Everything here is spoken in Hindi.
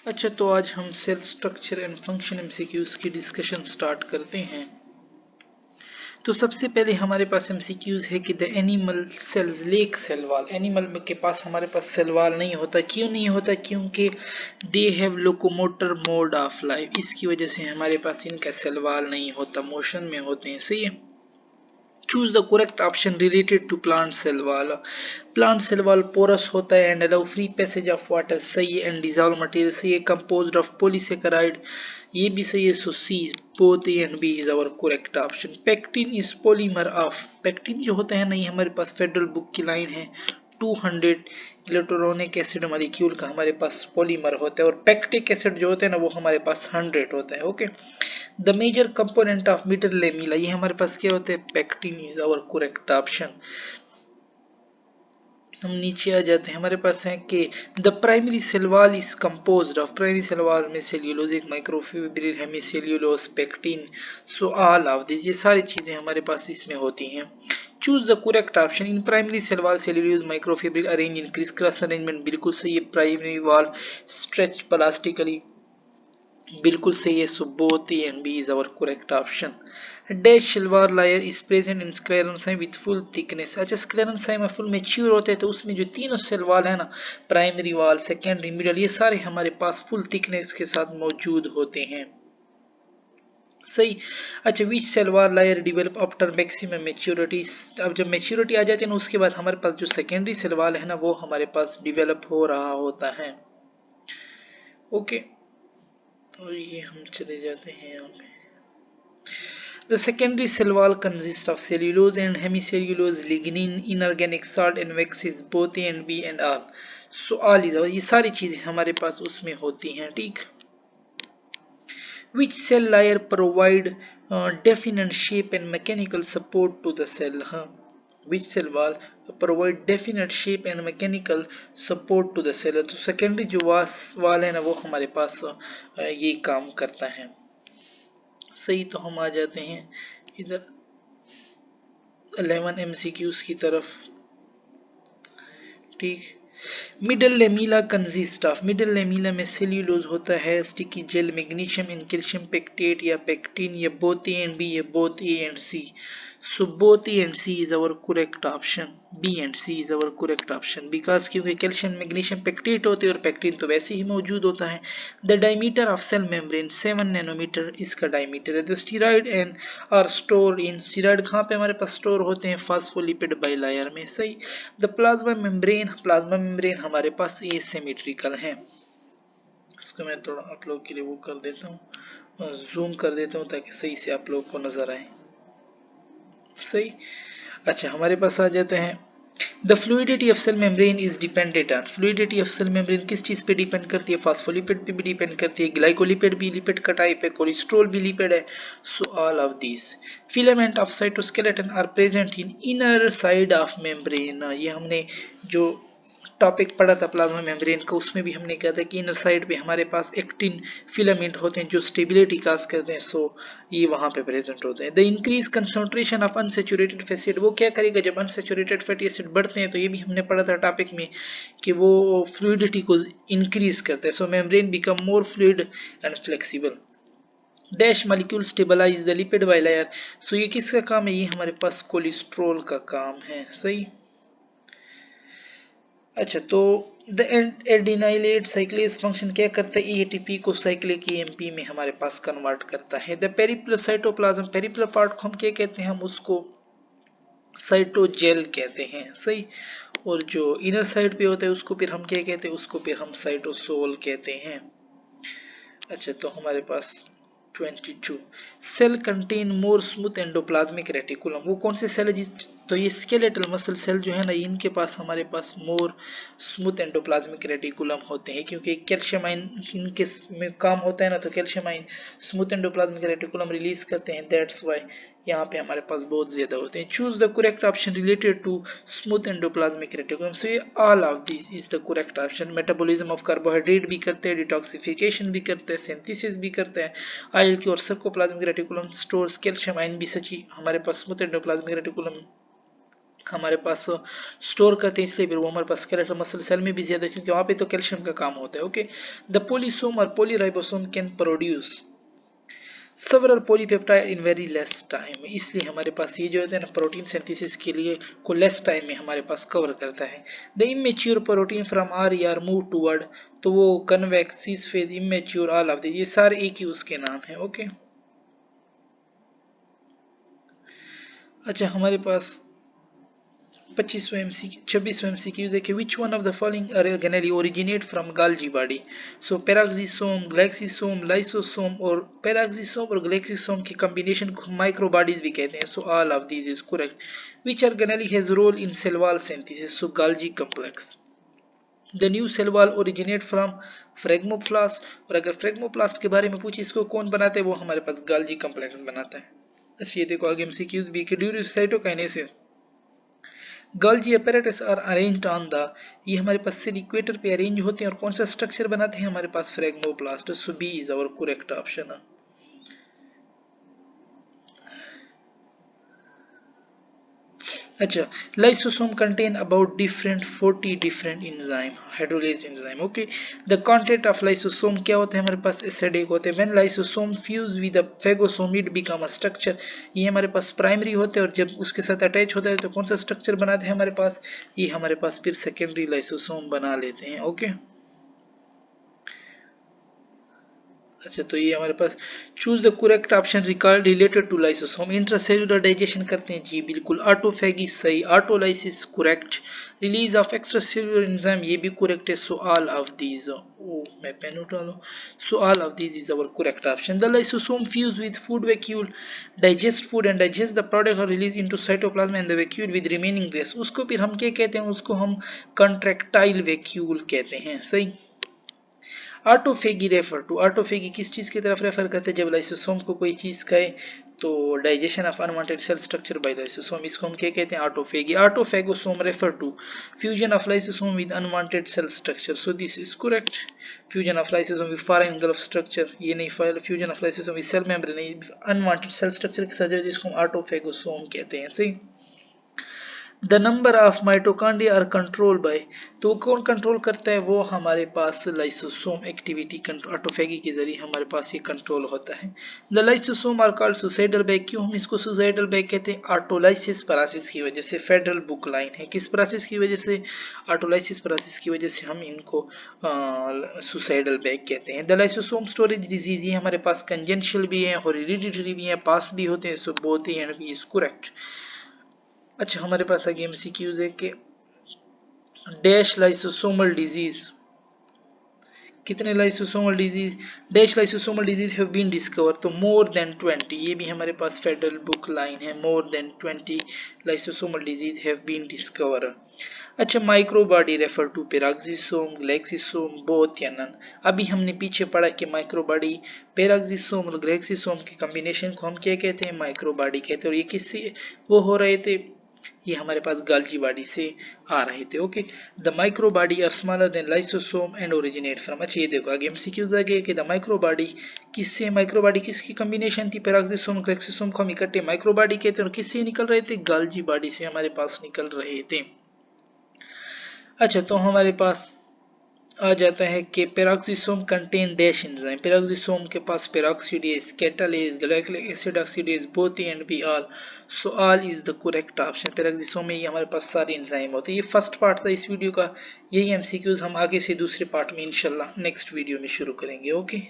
अच्छा, तो आज हम cell structure and function MCQs की डिस्कशन स्टार्ट करते हैं। तो सबसे पहले हमारे पास एमसीक्यूज है कि the animal cells lack cell wall. Animal के पास हमारे पास सेल वॉल नहीं होता। क्यों नहीं होता? क्योंकि they have locomotor mode of life. इसकी वजह से हमारे पास इनका सेल वॉल नहीं होता, मोशन में होते हैं। सही है। Choose the correct option related to plant cell wall. Plant cell wall porous होता है and allow free passage of water, सही है, and dissolve material, सही है, composed of polysaccharide, ये भी सही है। So C, both A and B is our correct option. Pectin is polymer of, pectin जो होता है, नहीं हमारे पास फेडरल बुक की लाइन है 200 इलेक्ट्रॉनिक एसिड मॉलिक्यूल का हमारे पास पॉलीमर होता है, और पैक्टिक एसिड जो होता है ना वो हमारे पास 100 होता है। Okay. The major component of middle lamella, ये हमारे पास क्या होते हैं? Pectin is our correct option. हम नीचे आ जाते हैं, हमारे पास है कि the primary cell wall is composed of, primary cell wall में सेल्यूलोज, एक microfibril, hemicellulose, pectin, so all of this, ये सारी चीजें हमारे पास इसमें होती हैं। Choose the correct option. In primary cell wall cellulose microfibril arrange in criss cross arrangement, बिल्कुल सही है। प्राइमरी वॉल स्ट्रेच प्लास्टिकली, बिल्कुल सही है। So both A and B is our correct option. Dash silver layer is present in sclerenchyma with full thickness. अच्छा, स्क्लेरेंसाइम फुल मैच्योर होते हैं तो उसमें जो तीनों सेल वाल है ना, प्राइमरी वाल, सेकेंडरी, मिडल, ये सारे हमारे पास फुल थिकनेस के साथ मौजूद होते हैं। सही। अच्छा, which cell wall layer develop after maximum maturity. अब जब मैच्योरिटी आ जाती है ना उसके बाद हमारे पास जो सेकेंडरी सेल वाल है ना वो हमारे पास डेवलप हो रहा होता है। ओके, और ये हम चले जाते हैं यहाँ पे। The secondary cell wall consists of cellulose and hemicellulose, lignin, inorganic salt and waxes, both A and B and all. So all is, ये सारी चीजें हमारे पास उसमें होती हैं। ठीक। Which cell layer provide definite shape and mechanical support to the cell? हाँ, which cell wall provide definite shape and mechanical support to the cell? तो secondary जो wall है ना वो हमारे पास ये काम करता है। सही। तो हम आ जाते हैं इधर 11 MCQs की तरफ। ठीक। Middle lamella consist of, middle lamella में सेल्यूलोज होता है, sticky gel, magnesium and calcium pectate या पेक्टिन, या बोथ ए एंड बी, या both A and C. So both A and C is our correct option. B and C is our correct option, because क्योंकि कैल्शियम मैग्नीशियम पेक्टेट होते हैं और पेक्टिन तो वैसे ही मौजूद होता है। The diameter of cell membrane 7 nanometre इसका डायमीटर है। The steroid and are store in, steroid कहाँ पे हमारे पास स्टोर होते हैं? फास्फोलिपिड बाइलेयर में। सही। The plasma membrane, plasma membrane हमारे पास एसिमेट्रिकल है। इसको मैं थोड़ा आप लोग के लिए वो कर देता हूँ, जूम कर देता हूँ ताकि सही से आप लोग को नजर आए। सही। अच्छा, हमारे पास आ जाते हैं the fluidity of cell membrane is dependent on, fluidity of cell membrane किस चीज पे डिपेंड करती है? फास्फोलिपिड पे भी डिपेंड करती है, ग्लाइकोलिपिड भी लिपिड का टाइप है, कोलेस्ट्रॉल भी लिपिड है। So all of this. Filament of cytoskeleton are present in inner side of membrane, ये हमने जो टॉपिक पढ़ा था प्लाज्मा मेम्ब्रेन का उसमें भी हमने कहा था कि इनर साइड पे हमारे पास एक्टिन फिलामेंट होते हैं जो स्टेबिलिटी काज करते हैं। सो ये वहां पे प्रेजेंट होते हैं। The increase concentration of unsaturated fatty acid, वो क्या करेगा? जब अनसैचुरेटेड फैटी एसिड बढ़ते हैं तो ये भी हमने पढ़ा था टॉपिक में कि वो फ्लूइडिटी को इंक्रीज करते हैं। So membrane become more fluid and flexible. Dash molecule stabilize the lipid bilayer, so ये किसका काम है? ये हमारे पास कोलेस्ट्रॉल का काम है। सही। अच्छा, तो द एडिनाइलेट साइक्लेज फंक्शन क्या करता है? एटीपी को साइक्लिक एएमपी में हमारे पास कन्वर्ट करता है। The peripheral cytoplasm, peripheral part को हम क्या कहते हैं? हम उसको साइटोजेल कहते हैं। सही। और जो इनर साइड पे होता है उसको फिर हम क्या कहते हैं? उसको फिर हम साइटोसोल कहते हैं। अच्छा, तो हमारे पास 22 cell contain more smooth endoplasmic reticulum, वो कौन से सेल है? तो ये स्केलेटल मसल सेल जो है ना इनके पास हमारे पास मोर स्मूथ एंडोप्लाज्मिक रेटिकुलम होते हैं, क्योंकि कैल्शियम आयन इनके में काम होता है ना, तो calcium ion smooth endoplasmic reticulum release करते हैं। दैट्स व्हाई यहाँ पे हमारे पास बहुत ज्यादा होते हैं। Choose the correct option related to smooth endoplasmic reticulum, so ये all of this is the correct option. Metabolism of carbohydrate भी करते हैं, डिटॉक्सिफिकेशन भी करते हैं, सिंथेसिस भी करते हैं आयल की, और sarcoplasmic reticulum stores calcium ion भी। सची हमारे पास स्मूथ एंडोप्लाज्मिक रेटिकुलम हमारे पास स्टोर करते हैं, इसलिए फिर वो हमारे पास स्केलेटल मसल सेल में भी ज्यादा, क्योंकि वहां पे तो कैल्शियम का काम होता है। ओके, द पोलिसोम और polyribosome can produce several polypeptide in very less time, इसलिए हमारे पास ये जो होता है ना प्रोटीन सिंथेसिस के लिए को लेस टाइम में हमारे पास कवर करता है। The immature protein from R R move toward, तो वो convex, cis phase, immature, all of ये सारे एक ही उसके नाम है। ओके, अच्छा हमारे पास 26वां MCQ देखिए, which one of the following organelle originate from Golgi body. So peroxisome, glyoxysome, lysosome, और पैराक्सिसोम और ग्लाइक्सिसोम की कॉम्बिनेशन को माइक्रो बॉडीज भी कहते हैं। So all of these is correct. Which organelle has role in cell wall synthesis. So Golgi complex. The new cell wall originate from phragmoplast, और अगर फ्रेगमोप्लास्ट के बारे में पूछे इसको कौन बनाता है, वो हमारे पास गाल्जी कॉम्प्लेक्स बनाता है। अच्छा ये देखो आगे MCQ भी कि during cytokinesis Golgi apparatus are arranged on the, ये हमारे पास सेल इक्वेटर पे अरेंज होते हैं और कौन सा स्ट्रक्चर बनाते हैं हमारे पास phragmoplast. So B is our correct option. अच्छा, lysosome contain about different 40 different enzyme, hydrolase enzyme. Okay, the content of lysosome क्या होता है हमारे पास, एसिडिक होते हैं। When lysosome fuse with a phagosome it become a structure, ये हमारे पास प्राइमरी होते हैं, और जब उसके साथ अटैच होता है तो कौन सा स्ट्रक्चर बनाते हैं हमारे पास, ये हमारे पास फिर सेकेंडरी लाइसोसोम बना लेते हैं। ओके, अच्छा तो ये हमारे पास choose the correct option related to lysosome. Intracellular digestion करते हैं जी बिल्कुल, ऑटोफेगी सही, autolysis correct, release of extracellular enzyme ये भी करेक्ट है। सो ऑल ऑफ दीज, ओ मैं पेन उठा लूं, so all of these is our correct option. The lysosome fuse with food vacuole, digest food and digest the product और release into cytoplasm and the vacuole with remaining waste, उसको फिर हम क्या कहते हैं, उसको हम कंट्रैक्टाइल वैक्यूल कहते हैं। सही। ऑटोफेगी रेफर टू, ऑटोफेगी किस चीज की तरफ रेफर करते हैं, जब लाइसोसोम को कोई चीज कहे तो digestion of unwanted cell structure by lysosome, इसको हम क्या कहते हैं, autophagy. Autophagosome refer to fusion of lysosome with unwanted cell structure. So this is correct. Fusion of lysosome with foreign engulf structure, ये नहीं, fusion of lysosome with cell membrane, unwanted cell structure के साथ जिसको हम ऑटोफेगोसोम कहते हैं। सही। The number of mitochondria are control by, तो कौन कंट्रोल करता है, वो हमारे पास लाइसोसोम एक्टिविटी ऑटोफेगी के जरिए हमारे पास ये कंट्रोल होता है। The lysosome are called suicidal bag, क्यों हम इसको सुसाइडल बैग कहते हैं, ऑटोलाइसिस प्रोसेस की वजह से। फेडरल बुक लाइन है, किस प्रोसेस की वजह से, ऑटोलाइसिस प्रोसेस की वजह से हम इनको सुसाइडल बैग कहते हैं। द लाइसोसोम स्टोरेज डिजीज, ये हमारे पास कंजेंशियल भी है, हेरिडिटरी भी है, पास भी होते हैं। So both and B is correct. अच्छा हमारे पास आगे MCQज है कि डैश लाइसोसोमल डिजीज, कितने lysosomal disease, dash lysosomal disease have been discover, तो मोर देन 20, ये भी हमारे पास फेडरल बुक लाइन है, more than 20 lysosomal disease have been discover. अच्छा, microbody refer to peroxisome, glyoxysome, both या नन। अभी हमने पीछे पढ़ा कि माइक्रोबॉडी पैराक्सिसोम और ग्लैक्सिसोम के कॉम्बिनेशन को हम क्या कहते हैं, माइक्रोबॉडी कहते हैं। और ये किससे वो हो रहे थे, ये हमारे पास गाल्जी बॉडी से आ रहे थे। Okay, the micro body are smaller than lysosome and originate from. अच्छा ये देखो आगे MCQज आ गए कि द माइक्रो बॉडी किससे, माइक्रो बॉडी किसकी कॉम्बिनेशन थी, पैराक्सिसोम ग्लैक्सिसोम को हम इकट्ठे माइक्रो बॉडी कहते हैं, और किससे निकल रहे थे, गाल्जी बॉडी से हमारे पास निकल रहे थे। अच्छा तो हमारे पास आ जाता है कि peroxisome contain dash enzyme, peroxisome के पास peroxidase, catalase, glycolic acid oxidase, both and B all. So all is the correct option. Peroxisome में ये हमारे पास सारे एंजाइम होते हैं। ये फर्स्ट पार्ट था इस वीडियो का, यही MCQs हम आगे से दूसरे पार्ट में इंशाल्लाह नेक्स्ट वीडियो में शुरू करेंगे। ओके।